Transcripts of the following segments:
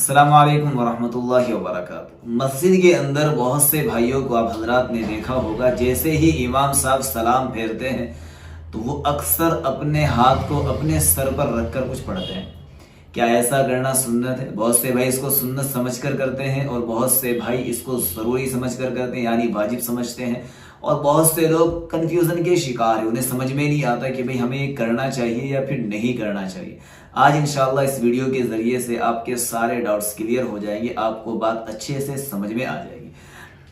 अस्सलाम वालेकुम वरहमतुल्लाहि वबरकातुहू। मस्जिद के अंदर बहुत से भाइयों को आप हजरात ने देखा होगा, जैसे ही इमाम साहब सलाम फेरते हैं तो वो अक्सर अपने हाथ को अपने सर पर रखकर कुछ पढ़ते हैं। क्या ऐसा करना सुन्नत है? बहुत से भाई इसको सुन्नत समझकर करते हैं और बहुत से भाई इसको ज़रूरी समझकर करते हैं, यानी वाजिब समझते हैं। और बहुत से लोग कन्फ्यूज़न के शिकार हैं, उन्हें समझ में नहीं आता कि भाई हमें ये करना चाहिए या फिर नहीं करना चाहिए। आज इंशाअल्लाह इस वीडियो के ज़रिए से आपके सारे डाउट्स क्लियर हो जाएंगे, आपको बात अच्छे से समझ में आ जाएगी।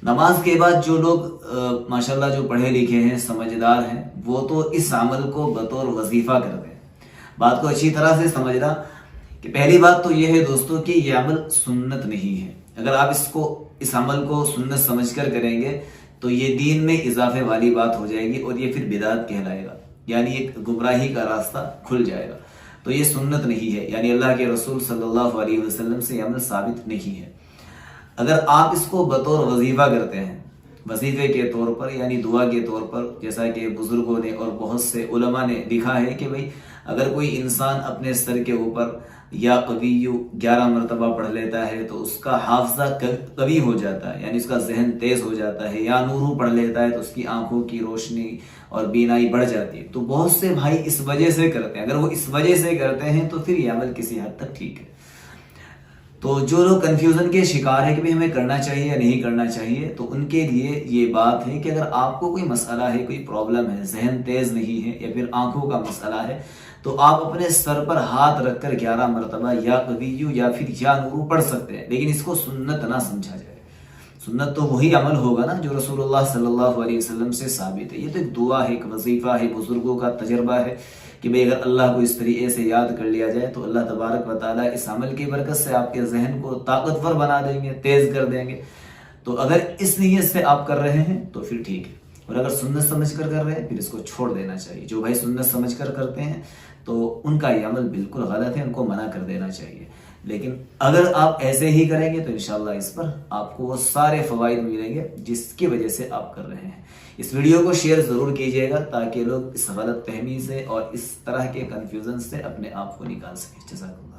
नमाज के बाद जो लोग माशाल्लाह जो पढ़े लिखे हैं, समझदार हैं, वो तो इस अमल को बतौर वजीफा करते हैं। बात को अच्छी तरह से समझना कि पहली बात तो यह है दोस्तों कि यह अमल सुन्नत नहीं है। अगर आप इस अमल को सुन्नत समझकर करेंगे तो ये दीन में इजाफे वाली बात हो जाएगी और ये फिर बिदात कहलाएगा, यानी एक गुमराही का रास्ता खुल जाएगा। तो ये सुन्नत नहीं है, यानी अल्लाह के रसूल सल्लल्लाहु अलैहि वसल्लम से अमल साबित नहीं है। अगर आप इसको बतौर वजीफा करते हैं, वजीफे के तौर पर यानी दुआ के तौर पर, जैसा कि बुजुर्गों ने और बहुत से उलमा ने लिखा है कि भाई अगर कोई इंसान अपने सर के ऊपर या कवियु 11 मरतबा पढ़ लेता है तो उसका हाफजा कवी हो जाता है, यानी उसका जहन तेज हो जाता है। या नूरू पढ़ लेता है तो उसकी आंखों की रोशनी और बीनाई बढ़ जाती है। तो बहुत से भाई इस वजह से करते हैं। अगर वो इस वजह से करते हैं तो फिर ये अमल किसी हद तक ठीक है। तो जो लोग कंफ्यूजन के शिकार है कि भाई हमें करना चाहिए या नहीं करना चाहिए, तो उनके लिए ये बात है कि अगर आपको कोई मसला है, कोई प्रॉब्लम है, जहन तेज नहीं है या फिर आंखों का मसला है, तो आप अपने सर पर हाथ रखकर 11 मरतबा या कवियु या फिर या नूरू पढ़ सकते हैं, लेकिन इसको सुन्नत ना समझा जाए। सुन्नत तो वही अमल होगा ना जो रसूलुल्लाह सल्लल्लाहु अलैहि वसल्लम से साबित है। ये तो एक दुआ है, एक वजीफा है, बुजुर्गों का तजर्बा है कि भाई अगर अल्लाह को इस तरीके से याद कर लिया जाए तो अल्लाह तबारक व तआला इस अमल की बरकत से आपके जहन को ताकतवर बना देंगे, तेज कर देंगे। तो अगर इस नीयत से आप कर रहे हैं तो फिर ठीक है, और अगर सुन्नत समझ कर कर रहे हैं फिर इसको छोड़ देना चाहिए। जो भाई सुन्नत समझ कर करते हैं तो उनका ये अमल बिल्कुल गलत है, उनको मना कर देना चाहिए। लेकिन अगर आप ऐसे ही करेंगे तो इंशाल्लाह इस पर आपको वो सारे फवाइद मिलेंगे जिसकी वजह से आप कर रहे हैं। इस वीडियो को शेयर जरूर कीजिएगा ताकि लोग इस गलत फहमी से और इस तरह के कंफ्यूजन से अपने आप को निकाल सकें। जज़ाकल्लाह।